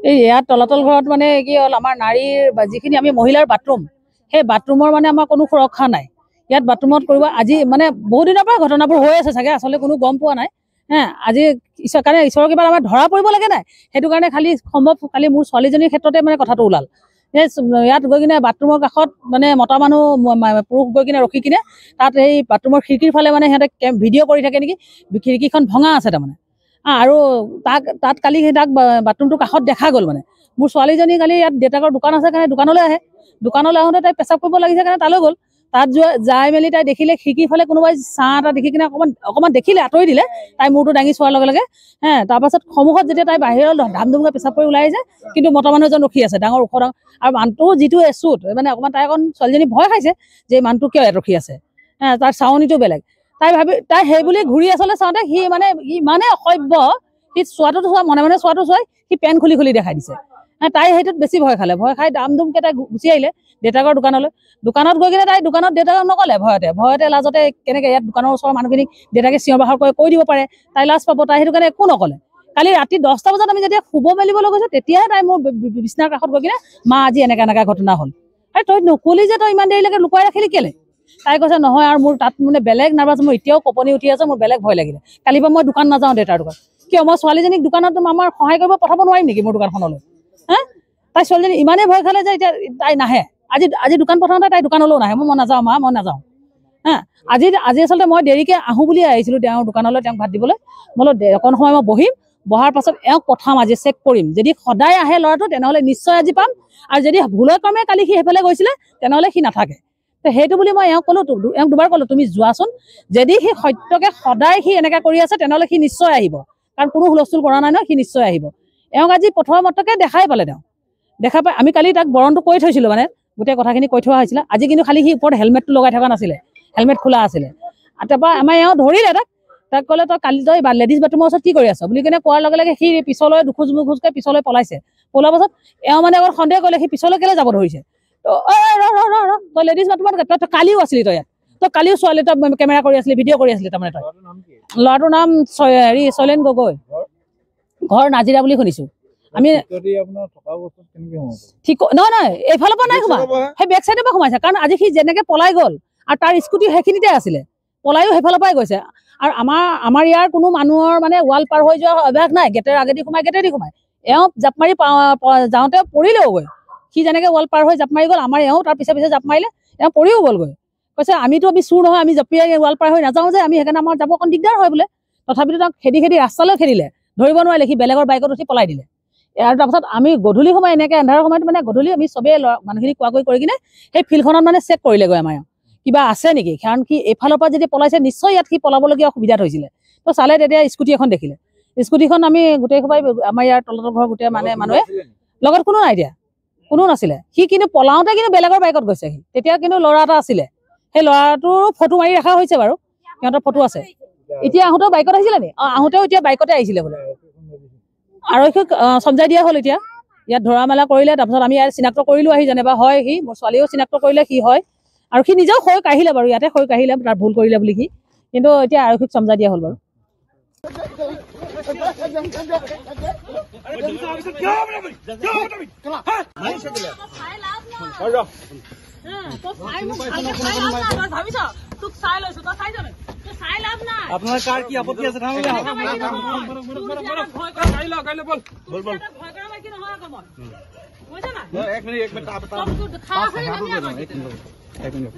ইয়াত তলাতল ঘৰত মানে কি হ'ল আমাৰ নাৰীৰ যিখিনি আমি মহিলাৰ বাথৰুম সেই বাথৰুমৰ মানে আমাৰ কোনো সুৰক্ষা নাই ইয়াত বাথৰুমত কৰিব আজি মানে বহুত দিনৰ পৰা ঘটনাবোৰ হৈ আছে চাগে আচলতে কোনো গম পোৱা নাই আজি কাৰণে ঈশ্বৰৰ কিবা আমাৰ ধৰা পৰিব লাগে নাই সেইটো কাৰণে খালি সম্ভৱ খালি মোৰ ছোৱালীজনীৰ ক্ষেত্ৰতে মানে কথাটো ওলাল ইয়াত গৈ কিনে বাথৰুমৰ কাষত মানে মতা মানুহ পুৰুষ গৈ কিনে ৰখি কিনে তাত সেই বাথৰুমৰ খিৰিকীৰ ফালে মানে সিহঁতে ভিডিঅ' কৰি থাকে নেকি খিৰিকীখন ভঙা আছে তাৰমানে আৰু তাত কালি তাক বাথৰুমটোৰ কাষত দেখা গ'ল মানে মোৰ ছোৱালীজনী কালি ইয়াত দেউতাকৰ দোকান আছে কাৰণে দোকানলৈ আহে দোকানলৈ আহোঁতে তাই পেচাব কৰিব লাগিছে কাৰণে তালৈ গ'ল তাত যাই মেলি তাই দেখিলে খিৰিকীৰ ফালে কোনোবাই ছাঁ এটা দেখি কিনে অকণমান দেখিলে আঁতৰি দিলে তাই মূৰটো দাঙি চোৱাৰ লগে লগে তাৰপাছত সন্মুখত যেতিয়া তাই বাহিৰৰ ধাম ধুমকৈ পেচাব কৰি ওলাই আহিছে কিন্তু মতা মানুহ এজন ৰখি আছে ডাঙৰ ওখ ডাঙৰ আৰু মানুহটো যিটো এচুত মানে অকণমান তাই অকণ ছোৱালীজনী ভয় খাইছে যে মানুহটো কিয় ইয়াত ৰখি আছে তাৰ চাৱনিটো বেলেগ তাই সেই বুলি ঘূৰি আচলতে চাওঁতে সি মানে ইমানে অসভ্য সি চোৱাটো চোৱা মনে মনে চোৱাটো চোৱাই সি পেন খুলি দেখাই দিছে তাই সেইটোত বেছি ভয় খালে ভয় খাই দাম ধুমকৈ তাই গুচি আহিলে দেউতাকৰ দোকানত গৈ কিনে তাই দোকানত দেউতাকক নকলে ভয়তে লাজতে কেনেকৈ ইয়াত দোকানৰ ওচৰৰ মানুহখিনিক দেউতাকে চিঞৰ বাখৰ কৰি কৈ দিব পাৰে তাই লাজ পাব তাই সেইটো কাৰণে একো নকলে কালি ৰাতি 10টা বজাত আমি যেতিয়া শুব মেলিবলৈ গৈছোঁ তেতিয়াহে তাই মোৰ বিচনাৰ কাষত গৈ কিনে মা আজি এনেকা ঘটনা হ'ল আৰু তই নকলি যে তই ইমান দেৰিলৈকে লুকুৱাই ৰাখিলি কেলে তাই কৈছে নহয় আৰু মোৰ তাত মানে বেলেগ নাৰ্ভাছ মোৰ এতিয়াও কঁপনি উঠি আছে মোৰ বেলেগ ভয় লাগিলে কালিৰ পৰা মই দোকান নাযাওঁ দেউতাৰ দোকান কিয় মই ছোৱালীজনীক দোকানত আমাৰ সহায় কৰিব পঠাব নোৱাৰিম নেকি মোৰ দোকানখনলৈ তাই ছোৱালীজনী ইমানেই ভয় খালে যে এতিয়া তাই নাহে আজি দোকান পঠাওঁতে তাই দোকানলৈও নাহে মই নাযাওঁ মা মই নাযাওঁ আজি আচলতে মই দেৰিকৈ আহোঁ বুলি আহিছিলোঁ তেওঁৰ দোকানলৈ তেওঁক ভাত দিবলৈ মই অকণ সময় মই বহিম বহাৰ পাছত এওঁক পঠাম আজি চেক কৰিম যদি সদায় আহে ল'ৰাটো তেনেহ'লে নিশ্চয় আজি পাম আৰু যদি ভুলৰ ক্ৰমে কালি সি সেইফালে গৈছিলে তেনেহ'লে সি নাথাকে সেইটো বুলি মই এওঁক ক'লোঁ এওঁক দুবাৰ ক'লোঁ তুমি যোৱাচোন যদি সি সত্যকে সদায় সি এনেকৈ কৰি আছে তেনেহ'লে সি নিশ্চয় আহিব কাৰণ কোনো হুলস্থুল কৰা নাই নহয় সি নিশ্চয় আহিব এওঁক আজি প্ৰথমতকে দেখাই পালে তেওঁ দেখা পাই আমি কালি তাক বৰণটো কৈ থৈছিলোঁ মানে গোটেই কথাখিনি কৈ থোৱা হৈছিলে আজি কিন্তু খালি সি ওপৰত হেলমেটটো লগাই থকা নাছিলে হেলমেট খোলা আছিলে তাৰপৰা আমাৰ এওঁ ধৰিলে তাক ক'লে তই কালি তই লেডিজ বাথৰুমৰ ওচৰত কি কৰি আছ বুলি কিনে কোৱাৰ লগে লগে সি পিছলৈ দুখোজকৈ পিছলৈ পলাইছে পলোৱাৰ পাছত এওঁ মানে অকণ সন্দেহ কৰিলে সি পিছলৈ কেলৈ যাব ধৰিছে তই লেডিজ বাথৰুমত তই কালিও আছিলি তই ইয়াত তই কালিও ছোৱালী তই কেমেৰা কৰি আছিলি ভিডিঅ' কৰি আছিলি তাৰমানে তই ল'ৰাটোৰ নাম শৈলেন গগৈ ঘৰ নাজিৰা বুলি শুনিছোঁ আমি ঠিক নহয় এইফালৰ পৰা নাই সোমা সেই বেক চাইডৰ পৰা সোমাইছে কাৰণ আজি সি যেনেকৈ পলাই গ'ল আৰু তাৰ স্কুটি সেইখিনিতে আছিলে পলায়ো সেইফালৰ পৰাই গৈছে আৰু আমাৰ ইয়াৰ কোনো মানুহৰ মানে ৱাল পাৰ হৈ যোৱা অভ্যাস নাই গেটেৰ আগেদি গেটেদি সোমাই এওঁ জাপ মাৰি যাওঁতে পৰিলেও গৈ সি যেনেকৈ ৱাল পাৰ হৈ জাপ মাৰি গ'ল আমাৰ এওঁ তাৰ পিছে জাপ মাৰিলে এওঁ পৰিও গ'লগৈ কৈছে আমি চুৰ নহয় আমি জঁপিয়াই ৱাল পাৰ হৈ নাযাওঁ যে আমি সেইকাৰণে আমাৰ যাব অকণ দিগদাৰ হয় বোলে তথাপিতো তাক খেদি ৰাস্তালৈ খেদিলে ধৰিব নোৱাৰিলে সি বেলেগৰ বাইকত উঠি পলাই দিলে আৰু তাৰপাছত আমি গধূলি সময় এনেকৈ এন্ধাৰৰ সময়ত মানে গধূলি আমি চবেই মানুহখিনি কোৱাকৈ কৰি কিনে সেই ফিল্ডখনত মানে চেক কৰিলেগৈ আমাৰ কিবা আছে নেকি কাৰণ কি এইফালৰ পৰা যদি পলাইছে নিশ্চয় ইয়াত সি পলাবলগীয়া অসুবিধাত হৈছিলে তো চালে তেতিয়া স্কুটি এখন দেখিলে স্কুটিখন আমি গোটেই সবাই আমাৰ ইয়াৰ তলাতল ঘৰৰ গোটেই মানুহে লগত কোনো নাই দিয়া কোনো নাছিলে সি কিন্তু পলাওঁতে কিন্তু বেলেগৰ বাইকত গৈছে সি তেতিয়া কিন্তু ল'ৰা এটা আছিলে সেই ল'ৰাটোৰ ফটো মাৰি ৰখা হৈছে বাৰু সিহঁতৰ ফটো আছে এতিয়া আহোঁতেও বাইকত আহিছিলে নি আহোঁতেও এতিয়া বাইকতে আহিছিলে বোলে আৰক্ষীক চমজাই দিয়া হ'ল এতিয়া ইয়াত ধৰা মেলা কৰিলে তাৰপিছত আমি ইয়াত চিনাক্ত কৰিলোঁ আহি যেনিবা হয় সি মোৰ ছোৱালীয়েও চিনাক্ত কৰিলে সি হয় আৰু সি নিজেও হৈ কাঢ়িলে বাৰু ইয়াতে হৈ কাঢ়িলে তাৰ ভুল কৰিলে বুলি সি কিন্তু এতিয়া আৰক্ষীক চমজাই দিয়া হ'ল বাৰু আপনাৰ কাৰ কি আপত্তি আছে এক মিনিট